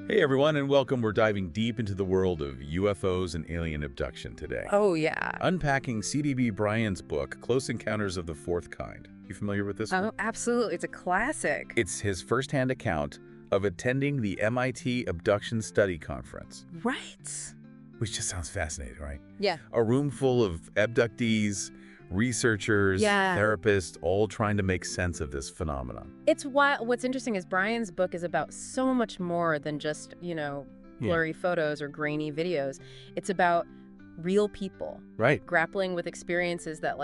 Hey everyone, and welcome. We're diving deep into the world of UFOs and alien abduction today. Oh, yeah. Unpacking C.D.B. Bryan's book, Close Encounters of the Fourth Kind. You familiar with this one? Oh, absolutely. It's a classic. It's his firsthand account of attending the MIT Abduction Study Conference. Right. Which just sounds fascinating, right? Yeah. A room full of abductees, researchers, Yeah. therapists, all trying to make sense of this phenomenon. It's what's interesting is Bryan's book is about so much more than just, blurry photos or grainy videos. It's about real people. Right. Grappling with experiences that,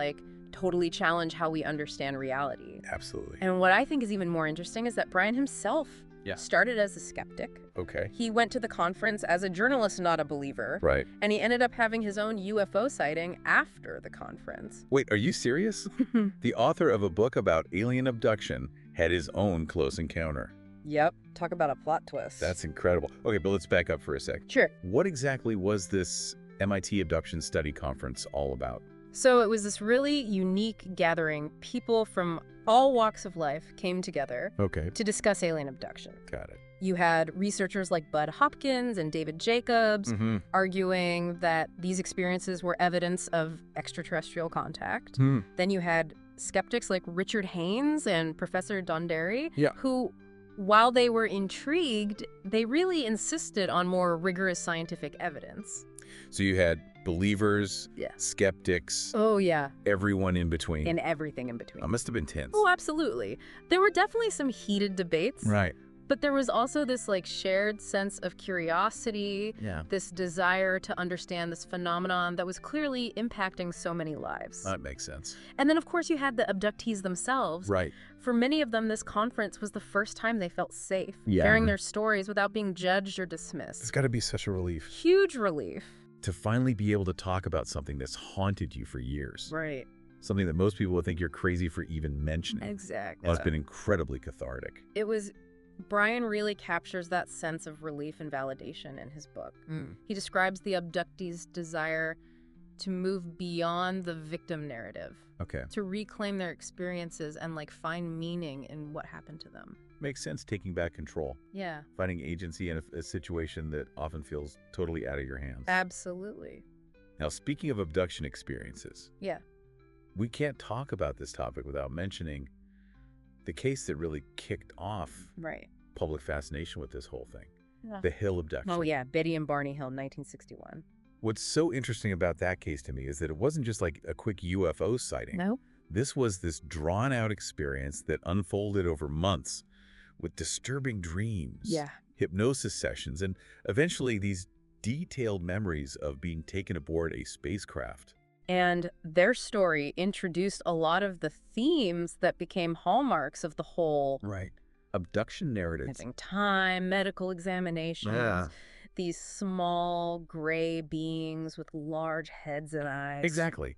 totally challenge how we understand reality. Absolutely. And what I think is even more interesting is that Bryan himself Yeah. started as a skeptic. Okay. He went to the conference as a journalist, not a believer. Right. And he ended up having his own UFO sighting after the conference. Wait, are you serious? The author of a book about alien abduction had his own close encounter. Yep. Talk about a plot twist. That's incredible. Okay, but let's back up for a sec. Sure. What exactly was this MIT Abduction Study Conference all about? So it was this really unique gathering. People from all walks of life came together Okay, to discuss alien abduction. got it. You had researchers like Bud Hopkins and David Jacobs arguing that these experiences were evidence of extraterrestrial contact. Then you had skeptics like Richard Haynes and Professor Donderi, who, while they were intrigued, they really insisted on more rigorous scientific evidence. So you had believers, skeptics, Oh, yeah. everyone in between. And everything in between. That must have been tense. Oh, absolutely. There were definitely some heated debates. Right. But there was also this shared sense of curiosity, this desire to understand this phenomenon that was clearly impacting so many lives. That makes sense. And then, of course, you had the abductees themselves. Right. For many of them, this conference was the first time they felt safe, Yeah. sharing their stories without being judged or dismissed. It's got to be such a relief. Huge relief. To finally be able to talk about something that's haunted you for years. Right. Something that most people would think you're crazy for even mentioning. Exactly. Well, it's been incredibly cathartic. Bryan really captures that sense of relief and validation in his book. He describes the abductees' desire to move beyond the victim narrative, Okay. to reclaim their experiences and find meaning in what happened to them. Makes sense, taking back control. Yeah, Finding agency in a situation that often feels totally out of your hands. absolutely. Now, speaking of abduction experiences, Yeah. we can't talk about this topic without mentioning the case that really kicked off Right. public fascination with this whole thing. Yeah. The Hill abduction. Oh, yeah. Betty and Barney Hill, 1961. What's so interesting about that case to me is that it wasn't just like a quick UFO sighting. No? This was this drawn-out experience that unfolded over months with disturbing dreams, Yeah. hypnosis sessions, and eventually these detailed memories of being taken aboard a spacecraft. And their story introduced a lot of the themes that became hallmarks of the whole Right. Abduction narratives. missing time, medical examinations, Yeah. these small gray beings with large heads and eyes. Exactly.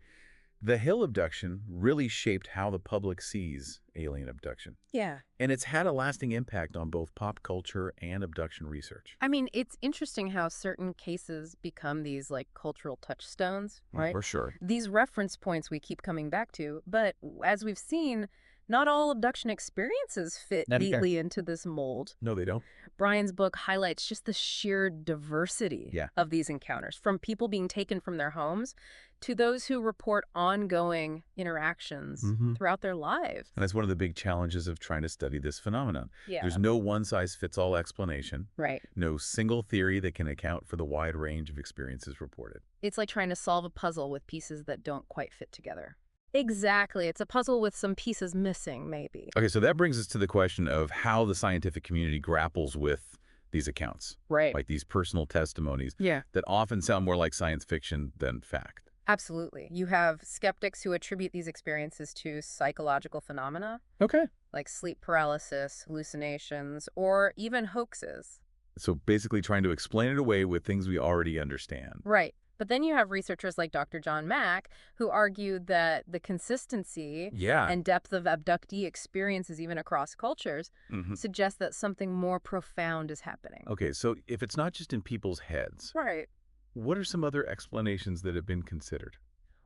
The Hill abduction really shaped how the public sees alien abduction. Yeah. And it's had a lasting impact on both pop culture and abduction research. I mean, it's interesting how certain cases become these cultural touchstones, right? For sure. These reference points we keep coming back to, but as we've seen, not all abduction experiences fit Not either. neatly into this mold. No, they don't. Bryan's book highlights just the sheer diversity of these encounters, from people being taken from their homes to those who report ongoing interactions throughout their lives. And that's one of the big challenges of trying to study this phenomenon. Yeah. There's no one-size-fits-all explanation, Right. no single theory that can account for the wide range of experiences reported. It's like trying to solve a puzzle with pieces that don't quite fit together. Exactly. It's a puzzle with some pieces missing, maybe. Okay, so that brings us to the question of how the scientific community grapples with these accounts, Right. like these personal testimonies Yeah. that often sound more like science fiction than fact. Absolutely. You have skeptics who attribute these experiences to psychological phenomena, Okay. like sleep paralysis, hallucinations, or even hoaxes. So basically trying to explain it away with things we already understand. Right. But then you have researchers like Dr. John Mack who argued that the consistency and depth of abductee experiences, even across cultures, suggest that something more profound is happening. Okay, so if it's not just in people's heads, Right. what are some other explanations that have been considered?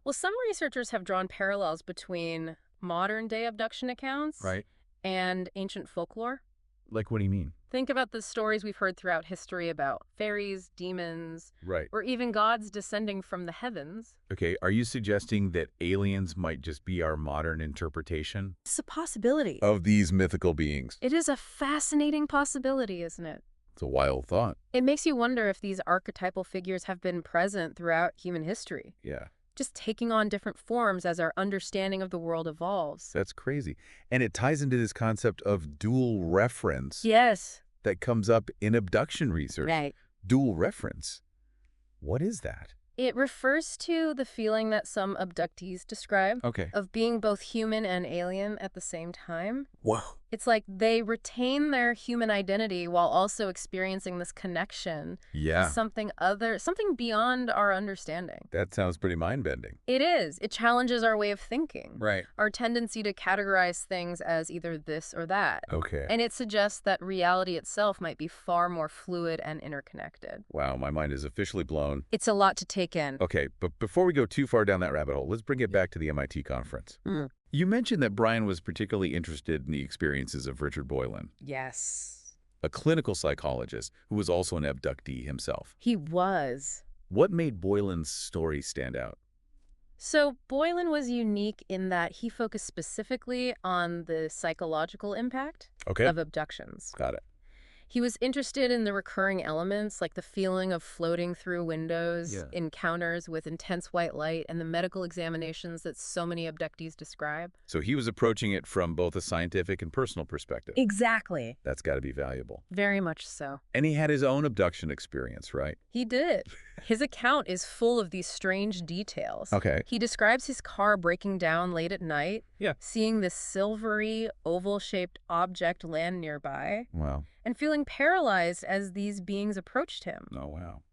Well, some researchers have drawn parallels between modern-day abduction accounts Right. and ancient folklore. Like, what do you mean? Think about the stories we've heard throughout history about fairies, demons, Right. or even gods descending from the heavens. Okay, are you suggesting that aliens might just be our modern interpretation It's a possibility. of these mythical beings? It is a fascinating possibility, isn't it? It's a wild thought. It makes you wonder if these archetypal figures have been present throughout human history, Yeah, just taking on different forms as our understanding of the world evolves. that's crazy. And it ties into this concept of dual reference Yes. that comes up in abduction research. Right. Dual reference. What is that? It refers to the feeling that some abductees describe Okay. of being both human and alien at the same time. Whoa. It's like they retain their human identity while also experiencing this connection Yeah, to something beyond our understanding. that sounds pretty mind-bending. It is. It challenges our way of thinking, Right. our tendency to categorize things as either this or that. Okay. And it suggests that reality itself might be far more fluid and interconnected. Wow, my mind is officially blown. It's a lot to take in. Okay, but before we go too far down that rabbit hole, let's bring it back to the MIT conference. Mm. You mentioned that Bryan was particularly interested in the experiences of Richard Boylan, Yes. a clinical psychologist who was also an abductee himself. He was. What made Boylan's story stand out? So Boylan was unique in that he focused specifically on the psychological impact Okay. of abductions. Got it. He was interested in the recurring elements like the feeling of floating through windows, Yeah. encounters with intense white light, and the medical examinations that so many abductees describe. So he was approaching it from both a scientific and personal perspective. Exactly. That's got to be valuable. Very much so. And he had his own abduction experience, right? He did. His account is full of these strange details. Okay. He describes his car breaking down late at night, Yeah. seeing this silvery, oval-shaped object land nearby, Wow. and feeling paralyzed as these beings approached him. Oh, wow.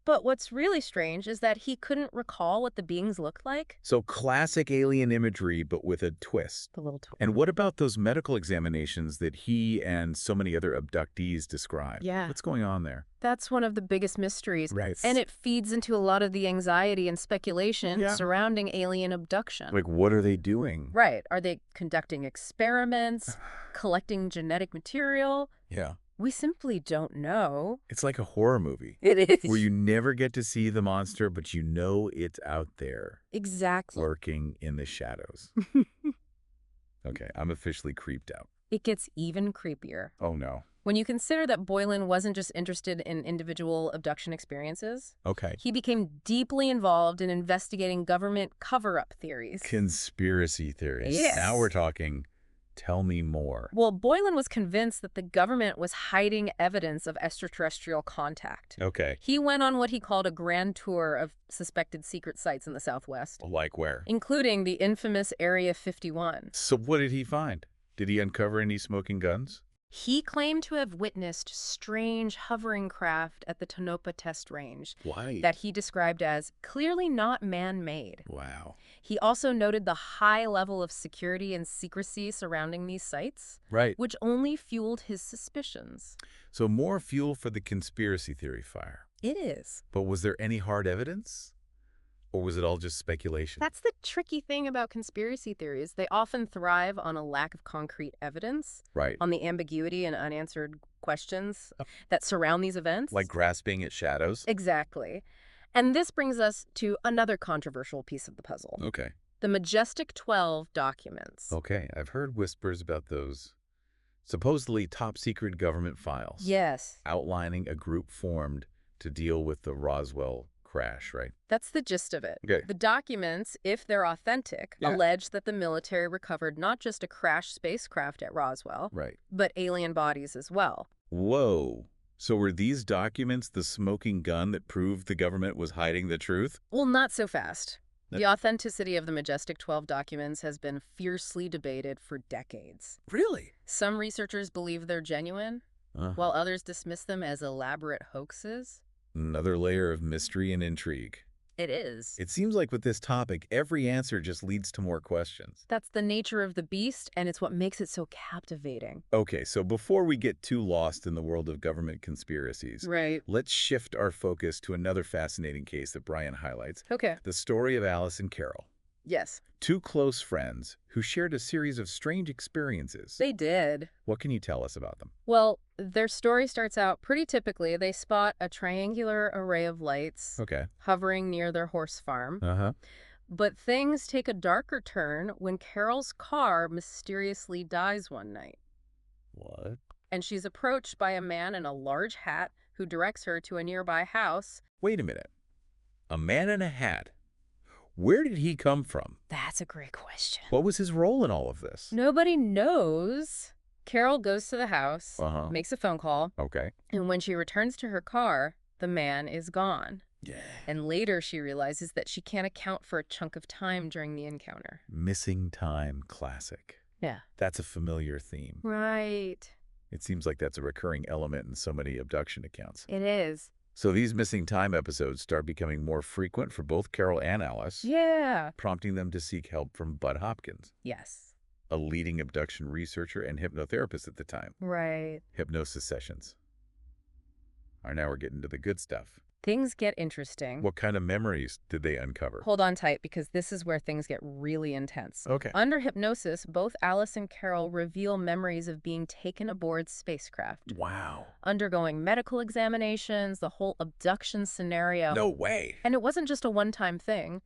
But what's really strange is that he couldn't recall what the beings looked like. So classic alien imagery, but with a twist. The little twin. And what about those medical examinations that he and so many other abductees describe? Yeah. What's going on there? That's one of the biggest mysteries. Right. And it feeds into a lot of the anxiety and speculation Yeah. surrounding alien abduction. Like, what are they doing? Right. Are they conducting experiments, collecting genetic material? Yeah. We simply don't know. It's like a horror movie It is. where you never get to see the monster, but you know it's out there, Exactly. lurking in the shadows. Okay, I'm officially creeped out. It gets even creepier. Oh, no. When you consider that Boylan wasn't just interested in individual abduction experiences, Okay. he became deeply involved in investigating government cover-up theories. Conspiracy theories. Yes. Now we're talking. Tell me more. Well, Boylan was convinced that the government was hiding evidence of extraterrestrial contact. Okay. He went on what he called a grand tour of suspected secret sites in the Southwest, Like where? including the infamous Area 51. So what did he find? Did he uncover any smoking guns? He claimed to have witnessed strange hovering craft at the Tonopah Test Range Why? that he described as clearly not man-made. Wow. He also noted the high level of security and secrecy surrounding these sites, Right. which only fueled his suspicions. So more fuel for the conspiracy theory fire. It is. But was there any hard evidence? Or was it all just speculation? That's the tricky thing about conspiracy theories. They often thrive on a lack of concrete evidence, Right. on the ambiguity and unanswered questions that surround these events. Like grasping at shadows? Exactly. And this brings us to another controversial piece of the puzzle. Okay. The Majestic 12 documents. Okay. I've heard whispers about those supposedly top secret government files. Yes. Outlining a group formed to deal with the Roswell crash, right? That's the gist of it. Okay. The documents, if they're authentic, Yeah. allege that the military recovered not just a crashed spacecraft at Roswell, Right. but alien bodies as well. Whoa. So were these documents the smoking gun that proved the government was hiding the truth? Well, not so fast. That- The authenticity of the Majestic 12 documents has been fiercely debated for decades. Really? Some researchers believe they're genuine, while others dismiss them as elaborate hoaxes. Another layer of mystery and intrigue. It is. It seems like with this topic, every answer just leads to more questions. That's the nature of the beast, and it's what makes it so captivating. Okay, so before we get too lost in the world of government conspiracies, Right. let's shift our focus to another fascinating case that Bryan highlights, Okay. the story of Alice and Carol, Yes. two close friends who shared a series of strange experiences. They did. What can you tell us about them? Well, Their story starts out pretty typically. They spot a triangular array of lights Okay. hovering near their horse farm. Uh-huh. But things take a darker turn when Carol's car mysteriously dies one night. What? And she's approached by a man in a large hat who directs her to a nearby house. Wait a minute. A man in a hat. Where did he come from? That's a great question. What was his role in all of this? Nobody knows. Carol goes to the house, Uh-huh. makes a phone call, Okay. and when she returns to her car, the man is gone. Yeah. And later she realizes that she can't account for a chunk of time during the encounter. Missing time classic. Yeah. That's a familiar theme. Right. It seems like that's a recurring element in so many abduction accounts. It is. So these missing time episodes start becoming more frequent for both Carol and Alice, Yeah. prompting them to seek help from Bud Hopkins, Yes. a leading abduction researcher and hypnotherapist at the time. Right. Hypnosis sessions. All right, now we're getting to the good stuff. Things get interesting. What kind of memories did they uncover? Hold on tight, because this is where things get really intense. Okay. Under hypnosis, both Alice and Carol reveal memories of being taken aboard spacecraft, Wow. undergoing medical examinations, the whole abduction scenario. No way. And it wasn't just a one-time thing.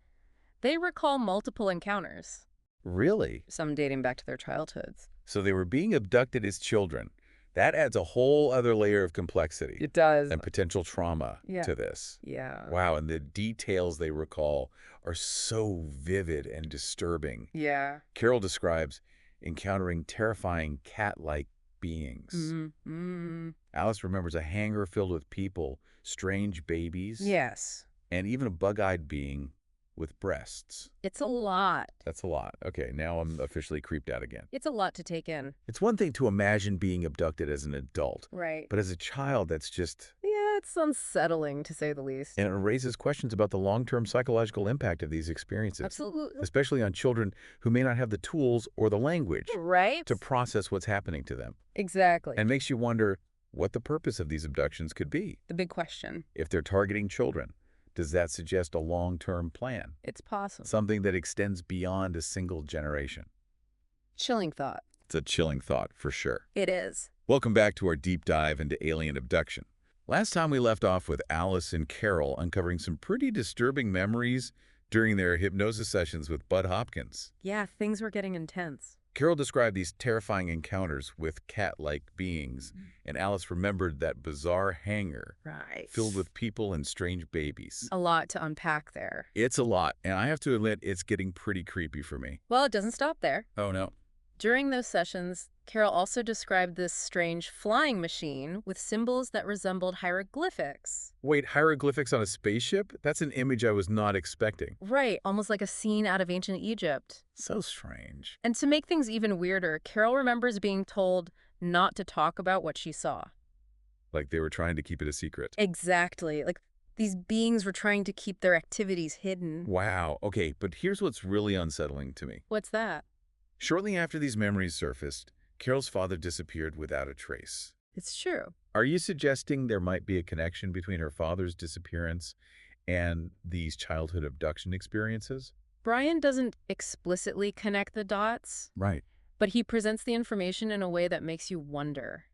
They recall multiple encounters, Really? some dating back to their childhoods. So they were being abducted as children. That adds a whole other layer of complexity It does. and potential trauma Yeah. to this. Yeah. Wow, and the details they recall are so vivid and disturbing. Yeah. Carol describes encountering terrifying cat-like beings. Mm-hmm. Alice remembers a hangar filled with people, strange babies, Yes. and even a bug-eyed being with breasts. It's a lot. That's a lot. Okay, now I'm officially creeped out again. It's a lot to take in. It's one thing to imagine being abducted as an adult, Right. but as a child, that's just... Yeah, it's unsettling, to say the least. And it raises questions about the long-term psychological impact of these experiences, Absolutely. especially on children who may not have the tools or the language Right? to process what's happening to them. Exactly. And makes you wonder what the purpose of these abductions could be. The big question. If they're targeting children, does that suggest a long-term plan? It's possible. Something that extends beyond a single generation? Chilling thought. It's a chilling thought, for sure. It is. Welcome back to our deep dive into alien abduction. Last time we left off with Alice and Carol uncovering some pretty disturbing memories during their hypnosis sessions with Bud Hopkins. Yeah, things were getting intense. Carol described these terrifying encounters with cat-like beings, and Alice remembered that bizarre hangar Right. filled with people and strange babies. A lot to unpack there. It's a lot, and I have to admit, it's getting pretty creepy for me. Well, it doesn't stop there. Oh, no. During those sessions, Carol also described this strange flying machine with symbols that resembled hieroglyphics. Wait, hieroglyphics on a spaceship? That's an image I was not expecting. Right, almost like a scene out of ancient Egypt. So strange. And to make things even weirder, Carol remembers being told not to talk about what she saw. Like they were trying to keep it a secret. Exactly. Like these beings were trying to keep their activities hidden. Wow. Okay, but here's what's really unsettling to me. What's that? Shortly after these memories surfaced, Carol's father disappeared without a trace. It's true. Are you suggesting there might be a connection between her father's disappearance and these childhood abduction experiences? Bryan doesn't explicitly connect the dots, Right. but he presents the information in a way that makes you wonder.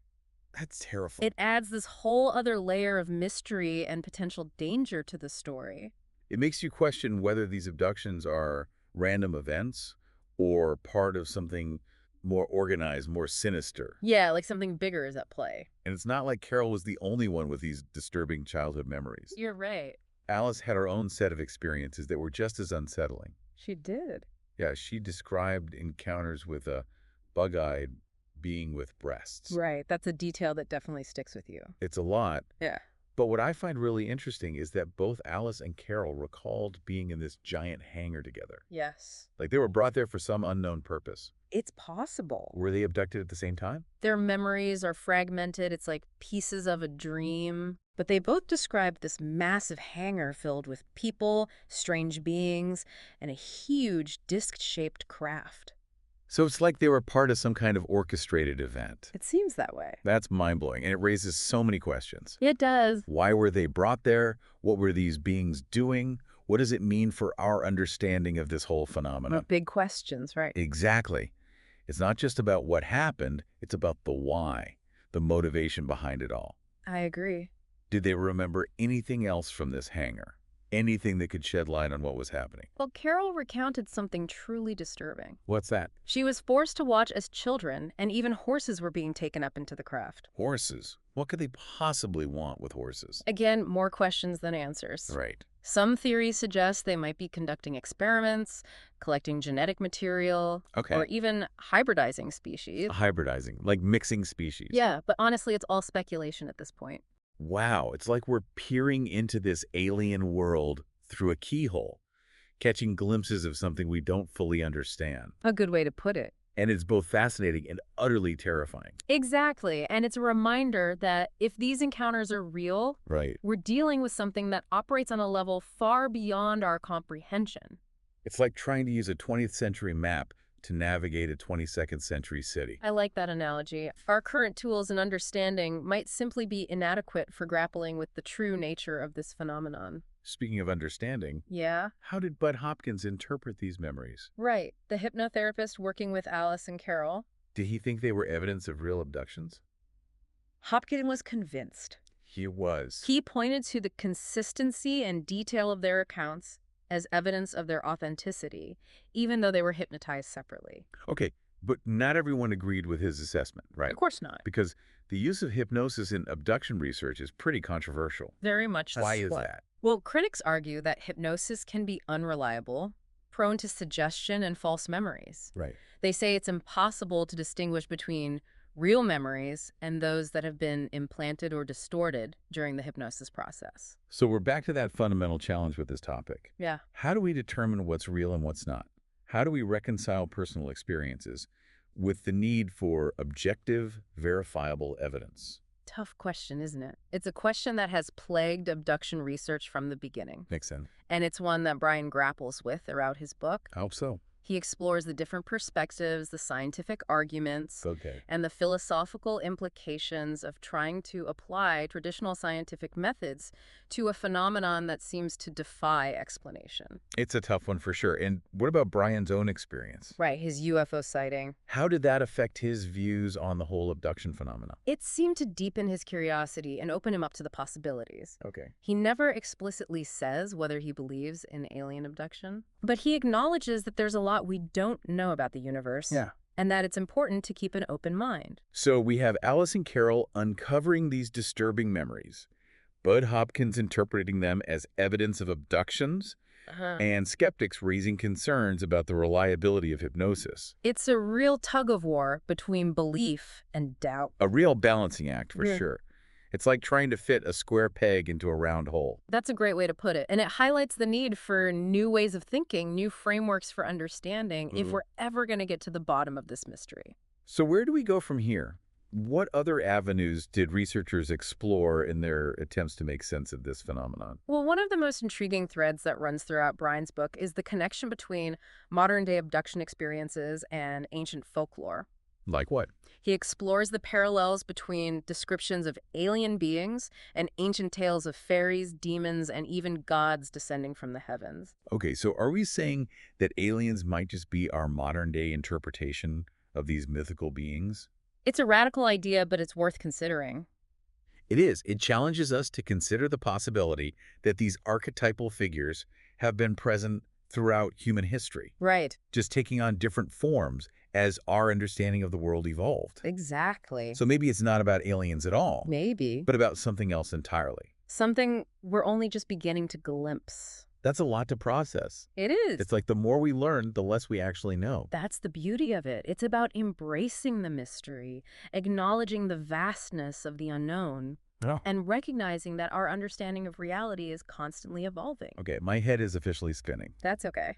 That's terrifying. It adds this whole other layer of mystery and potential danger to the story. It makes you question whether these abductions are random events or part of something more organized, more sinister. Yeah, like something bigger is at play. And it's not like Carol was the only one with these disturbing childhood memories. You're right. Alice had her own set of experiences that were just as unsettling. She did. Yeah, she described encounters with a bug-eyed being with breasts. Right. That's a detail that definitely sticks with you. It's a lot. Yeah. But what I find really interesting is that both Alice and Carol recalled being in this giant hangar together. Yes. Like they were brought there for some unknown purpose. It's possible. Were they abducted at the same time? Their memories are fragmented. It's like pieces of a dream. But they both described this massive hangar filled with people, strange beings, and a huge disc-shaped craft. So it's like they were part of some kind of orchestrated event. It seems that way. That's mind-blowing, and it raises so many questions. It does. Why were they brought there? What were these beings doing? What does it mean for our understanding of this whole phenomenon? Big questions, right? Exactly. It's not just about what happened, it's about the why. the motivation behind it all. I agree. Did they remember anything else from this hangar? Anything that could shed light on what was happening? Well, Carol recounted something truly disturbing. What's that? She was forced to watch as children and even horses were being taken up into the craft. Horses. What could they possibly want with horses? Again, more questions than answers. Right. Some theories suggest they might be conducting experiments, collecting genetic material, Okay. or even hybridizing species. Hybridizing, like mixing species. Yeah, but honestly, it's all speculation at this point. Wow, it's like we're peering into this alien world through a keyhole, catching glimpses of something we don't fully understand. A good way to put it. And it's both fascinating and utterly terrifying. Exactly, and it's a reminder that if these encounters are real, Right. we're dealing with something that operates on a level far beyond our comprehension. It's like trying to use a 20th century map to navigate a 22nd century city. I like that analogy. Our current tools and understanding might simply be inadequate for grappling with the true nature of this phenomenon. Speaking of understanding, Yeah? how did Bud Hopkins interpret these memories? Right. The hypnotherapist working with Alice and Carol. Did he think they were evidence of real abductions? Hopkins was convinced. He was. He pointed to the consistency and detail of their accounts as evidence of their authenticity, even though they were hypnotized separately. Okay, but not everyone agreed with his assessment, right? Of course not. Because the use of hypnosis in abduction research is pretty controversial. Very much so. Why is that? Well, critics argue that hypnosis can be unreliable, prone to suggestion and false memories. Right. They say it's impossible to distinguish between real memories and those that have been implanted or distorted during the hypnosis process. So we're back to that fundamental challenge with this topic. Yeah. How do we determine what's real and what's not? How do we reconcile personal experiences with the need for objective, verifiable evidence? Tough question, isn't it? It's a question that has plagued abduction research from the beginning. Makes sense. And it's one that Bryan grapples with throughout his book. I hope so. He explores the different perspectives, the scientific arguments, Okay. and the philosophical implications of trying to apply traditional scientific methods to a phenomenon that seems to defy explanation. It's a tough one for sure. And what about Bryan's own experience? Right, his UFO sighting. How did that affect his views on the whole abduction phenomenon? It seemed to deepen his curiosity and open him up to the possibilities. Okay. He never explicitly says whether he believes in alien abduction, but he acknowledges that there's a lot we don't know about the universe. Yeah. And that it's important to keep an open mind. So we have Alice and Carol uncovering these disturbing memories, Bud Hopkins interpreting them as evidence of abductions, and skeptics raising concerns about the reliability of hypnosis. It's a real tug-of-war between belief and doubt. A real balancing act for Yeah. sure. It's like trying to fit a square peg into a round hole. That's a great way to put it. And it highlights the need for new ways of thinking, new frameworks for understanding, if we're ever going to get to the bottom of this mystery. So where do we go from here? What other avenues did researchers explore in their attempts to make sense of this phenomenon? Well, one of the most intriguing threads that runs throughout Bryan's book is the connection between modern-day abduction experiences and ancient folklore. Like what? He explores the parallels between descriptions of alien beings and ancient tales of fairies, demons, and even gods descending from the heavens. Okay, so are we saying that aliens might just be our modern-day interpretation of these mythical beings? It's a radical idea, but it's worth considering. It is. It challenges us to consider the possibility that these archetypal figures have been present throughout human history, Right. just taking on different forms as our understanding of the world evolved. Exactly. So maybe it's not about aliens at all, Maybe. but about something else entirely. Something we're only just beginning to glimpse. That's a lot to process. It is. It's like the more we learn, the less we actually know. That's the beauty of it. It's about embracing the mystery, acknowledging the vastness of the unknown, Oh. and recognizing that our understanding of reality is constantly evolving. Okay, my head is officially spinning, That's okay.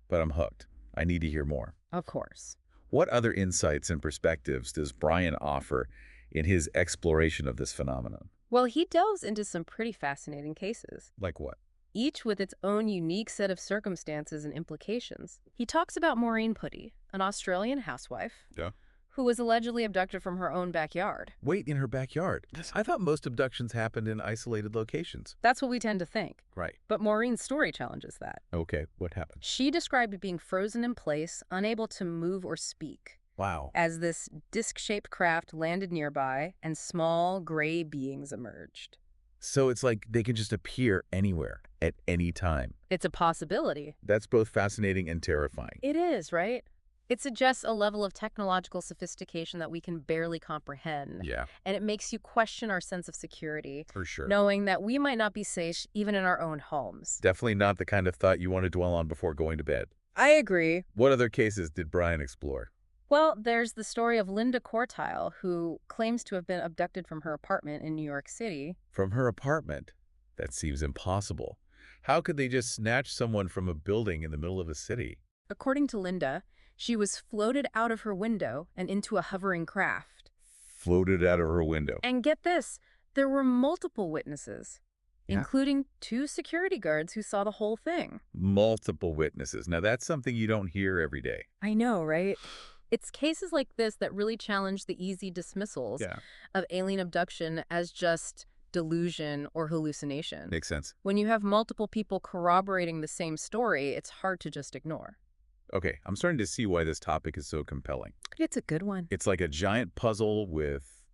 but I'm hooked. I need to hear more. Of course. What other insights and perspectives does Bryan offer in his exploration of this phenomenon? Well, he delves into some pretty fascinating cases, Like what? each with its own unique set of circumstances and implications. He talks about Maureen Putty, an Australian housewife, Yeah. who was allegedly abducted from her own backyard. Wait, in her backyard? I thought most abductions happened in isolated locations. That's what we tend to think. Right. But Maureen's story challenges that. Okay, what happened? She described being frozen in place, unable to move or speak. Wow. as this disc-shaped craft landed nearby and small gray beings emerged. So it's like they can just appear anywhere at any time. It's a possibility. That's both fascinating and terrifying. It is, right? It suggests a level of technological sophistication that we can barely comprehend. Yeah, And it makes you question our sense of security, for sure. knowing that we might not be safe even in our own homes. Definitely not the kind of thought you want to dwell on before going to bed. I agree. What other cases did Bryan explore? Well, there's the story of Linda Cortile, who claims to have been abducted from her apartment in New York City. From her apartment? That seems impossible. How could they just snatch someone from a building in the middle of a city? According to Linda, she was floated out of her window and into a hovering craft. Floated out of her window. And get this, there were multiple witnesses, Yeah. including 2 security guards who saw the whole thing. Multiple witnesses. Now, that's something you don't hear every day. I know, right? It's cases like this that really challenge the easy dismissals of alien abduction as just delusion or hallucination. Makes sense. When you have multiple people corroborating the same story, it's hard to just ignore. Okay, I'm starting to see why this topic is so compelling. It's a good one. It's like a giant puzzle with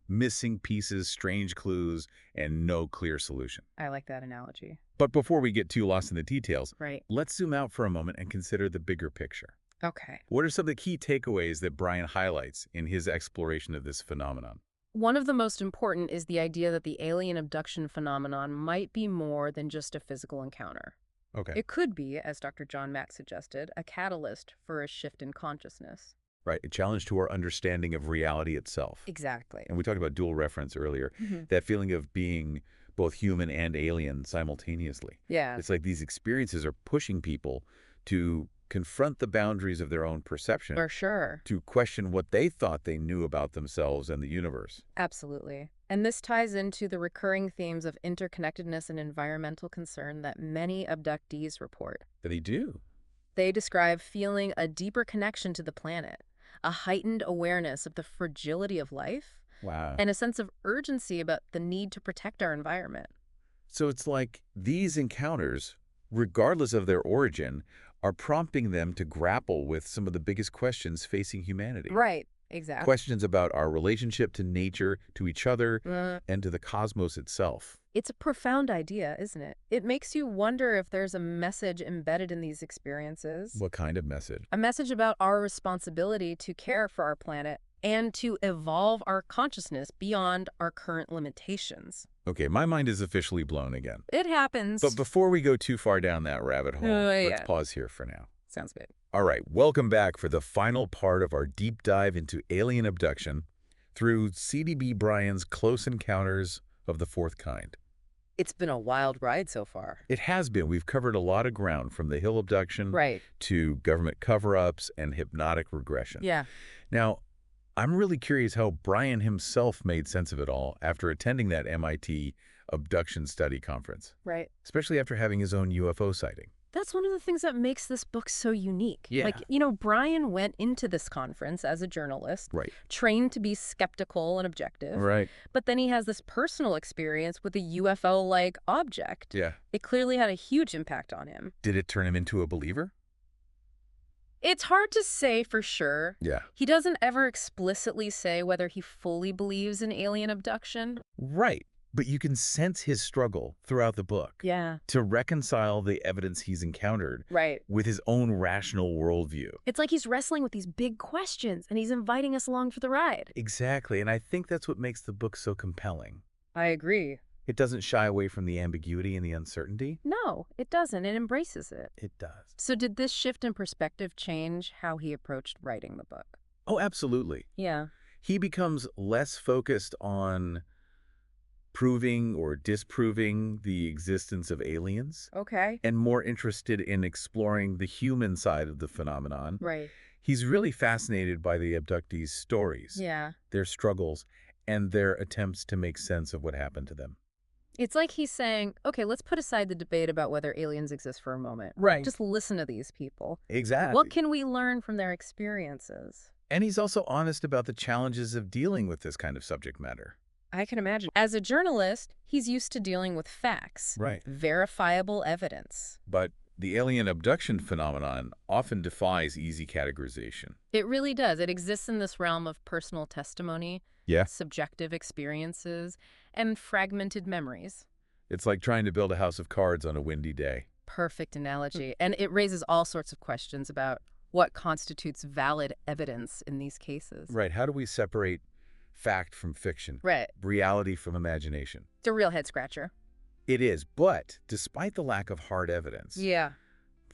missing pieces, strange clues, and no clear solution. I like that analogy. But before we get too lost in the details, Right. let's zoom out for a moment and consider the bigger picture. Okay. What are some of the key takeaways that Bryan highlights in his exploration of this phenomenon? One of the most important is the idea that the alien abduction phenomenon might be more than just a physical encounter. Okay. It could be, as Dr. John Mack suggested, a catalyst for a shift in consciousness. Right, a challenge to our understanding of reality itself. Exactly. And we talked about dual reference earlier, that feeling of being both human and alien simultaneously. Yeah. It's like these experiences are pushing people to confront the boundaries of their own perception, For sure. to question what they thought they knew about themselves and the universe. Absolutely. And this ties into the recurring themes of interconnectedness and environmental concern that many abductees report. That they do. They describe feeling a deeper connection to the planet, a heightened awareness of the fragility of life, Wow. and a sense of urgency about the need to protect our environment. So it's like these encounters, regardless of their origin, are prompting them to grapple with some of the biggest questions facing humanity. Right. Exactly. Questions about our relationship to nature, to each other, and to the cosmos itself. It's a profound idea, isn't it? It makes you wonder if there's a message embedded in these experiences. What kind of message? A message about our responsibility to care for our planet and to evolve our consciousness beyond our current limitations. Okay, my mind is officially blown again. It happens. But before we go too far down that rabbit hole, let's Yeah. pause here for now. Sounds good. All right, welcome back for the final part of our deep dive into alien abduction through C.D.B. Bryan's Close Encounters of the Fourth Kind. It's been a wild ride so far. It has been. We've covered a lot of ground, from the Hill abduction Right. to government cover-ups and hypnotic regression. Yeah. Now, I'm really curious how Bryan himself made sense of it all after attending that MIT abduction study conference, Right. especially after having his own UFO sighting. That's one of the things that makes this book so unique. Yeah. Like, Bryan went into this conference as a journalist, Right. trained to be skeptical and objective. Right. But then he has this personal experience with a UFO-like object. Yeah. It clearly had a huge impact on him. Did it turn him into a believer? It's hard to say for sure. Yeah. He doesn't ever explicitly say whether he fully believes in alien abduction. Right. But you can sense his struggle throughout the book Yeah. to reconcile the evidence he's encountered Right. with his own rational worldview. It's like he's wrestling with these big questions, and he's inviting us along for the ride. Exactly. And I think that's what makes the book so compelling. I agree. It doesn't shy away from the ambiguity and the uncertainty. No, it doesn't. It embraces it. It does. So did this shift in perspective change how he approached writing the book? Oh, absolutely. Yeah. He becomes less focused on proving or disproving the existence of aliens Okay. and more interested in exploring the human side of the phenomenon. Right. He's really fascinated by the abductees' stories, Yeah. their struggles, and their attempts to make sense of what happened to them. It's like he's saying, okay, let's put aside the debate about whether aliens exist for a moment. Right. Just listen to these people. Exactly. What can we learn from their experiences? And he's also honest about the challenges of dealing with this kind of subject matter. I can imagine. As a journalist, he's used to dealing with facts. Right. Verifiable evidence. But The alien abduction phenomenon often defies easy categorization. It really does. It exists in this realm of personal testimony, Yeah. subjective experiences, and fragmented memories. It's like trying to build a house of cards on a windy day. Perfect analogy. And it raises all sorts of questions about what constitutes valid evidence in these cases. Right. How do we separate fact from fiction? Right. Reality from imagination? It's a real head-scratcher. It is, but despite the lack of hard evidence, Yeah.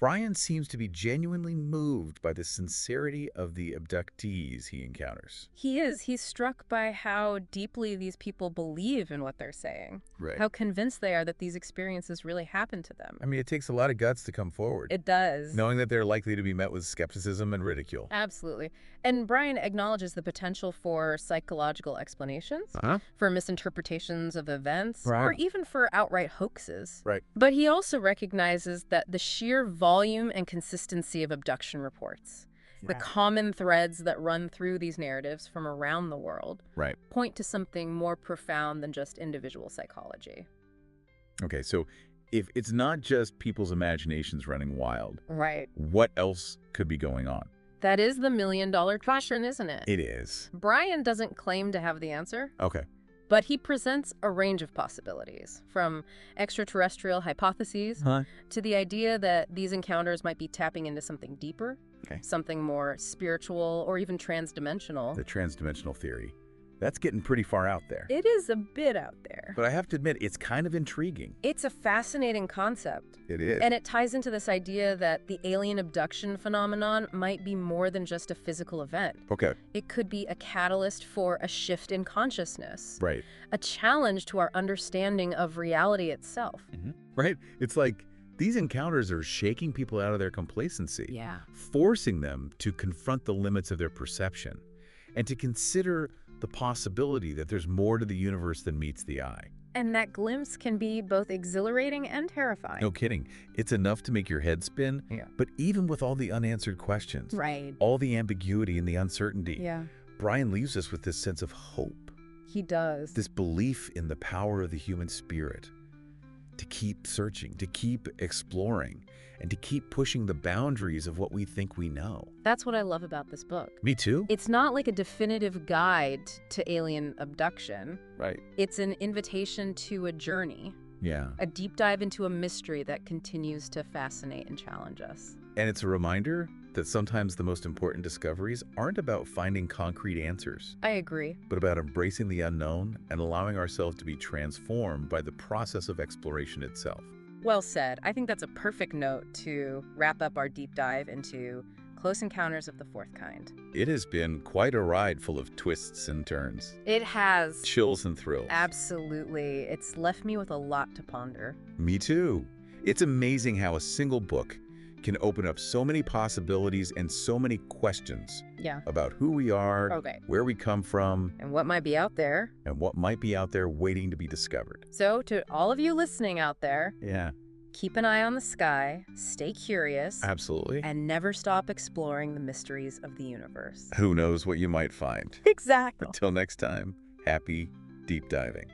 Bryan seems to be genuinely moved by the sincerity of the abductees he encounters. He is. He's struck by how deeply these people believe in what they're saying. Right. How convinced they are that these experiences really happened to them. I mean, it takes a lot of guts to come forward. It does. Knowing that they're likely to be met with skepticism and ridicule. Absolutely. And Bryan acknowledges the potential for psychological explanations, for misinterpretations of events, or even for outright hoaxes. Right. But he also recognizes that the sheer volume and consistency of abduction reports, the common threads that run through these narratives from around the world, point to something more profound than just individual psychology. Okay, so if it's not just people's imaginations running wild, Right. what else could be going on? That is the million-dollar question, isn't it? It is. Bryan doesn't claim to have the answer. Okay. But he presents a range of possibilities, from extraterrestrial hypotheses to the idea that these encounters might be tapping into something deeper, something more spiritual or even transdimensional. The transdimensional theory. That's getting pretty far out there. It is a bit out there. But I have to admit, it's kind of intriguing. It's a fascinating concept. It is. And it ties into this idea that the alien abduction phenomenon might be more than just a physical event. Okay. It could be a catalyst for a shift in consciousness. Right. A challenge to our understanding of reality itself. Right? It's like these encounters are shaking people out of their complacency. Yeah. Forcing them to confront the limits of their perception and to consider the possibility that there's more to the universe than meets the eye. And that glimpse can be both exhilarating and terrifying. No kidding. It's enough to make your head spin, but even with all the unanswered questions, all the ambiguity and the uncertainty, Bryan leaves us with this sense of hope. He does. This belief in the power of the human spirit to keep searching, to keep exploring, and to keep pushing the boundaries of what we think we know. That's what I love about this book. Me too. It's not like a definitive guide to alien abduction. Right. It's an invitation to a journey. Yeah. A deep dive into a mystery that continues to fascinate and challenge us. And it's a reminder that sometimes the most important discoveries aren't about finding concrete answers. I agree. But about embracing the unknown and allowing ourselves to be transformed by the process of exploration itself. Well said. I think that's a perfect note to wrap up our deep dive into Close Encounters of the Fourth Kind. It has been quite a ride full of twists and turns. It has. Chills and thrills. Absolutely. It's left me with a lot to ponder. Me too. It's amazing how a single book can open up so many possibilities and so many questions about who we are, where we come from, and what might be out there. And what might be out there waiting to be discovered. So to all of you listening out there, keep an eye on the sky, stay curious. Absolutely. And never stop exploring the mysteries of the universe. Who knows what you might find. Exactly. Until next time, happy deep diving.